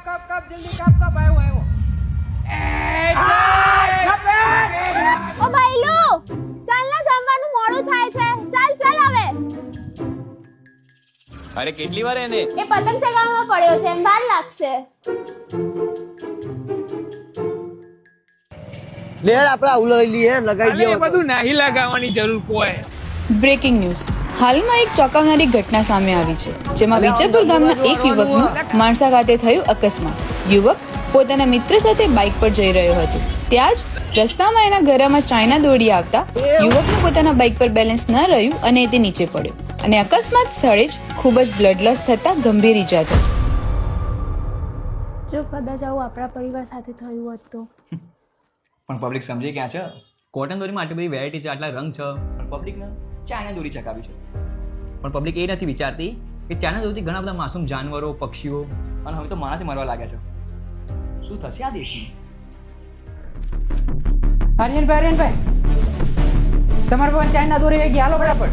cup જલ્દી cup આવ્યો ઓ ભાઈલો ચાલ ના જમવાનું મોડું થાય છે ચાલ હવે અરે કેટલી વાર એને એ પતંગ ચગાવવામાં પડ્યો છે એમ વાર લાગશે લે આપણે આવું લઈ લઈએ લગાઈ અરે દઈએ એ બધું નહીં લગાવવાની જરૂર કોઈ બ્રેકિંગ ન્યૂઝ હાલમાં એક ચોંકાવનારી ઘટના સામે આવી છે જેમાં વિજયપુર ગામના એક યુવકનું માણસા ખાતે થયું અકસ્માત યુવક પોતાના મિત્ર સાથે બાઇક પર જઈ રહ્યો હતો ત્યાં જ રસ્તામાં એના ઘરમાં ચાઇના દોડી આવતા યુવકનું પોતાના બાઇક પર બેલેન્સ ન રહ્યું અને તે નીચે પડ્યો અને અકસ્માત સ્થળે જ ખૂબ જ બ્લડ લોસ થતા ગંભીર ઈજા થઈ જો કદાચ આવું આપણા પરિવાર સાથે થયું હોત તો પણ પબ્લિક સમજી ક્યાં છે કોટન દોરીમાં આટલી બધી વેરાયટી છે આટલા રંગ છે પણ પબ્લિકને ચાઇના દોરી ચકાવી છે પણ પબ્લિક એ નથી વિચારતી કે ચાઇના દોરીથી ઘણા બધા માસૂમ જાનવરો પક્ષીઓ અને હવે તો માણસે મરવા લાગ્યા છે શું થશે આ દેશનું આર્યનભાઈ તમારા પાસે ચાઇના દોરી ગઈ હાલો બરાબર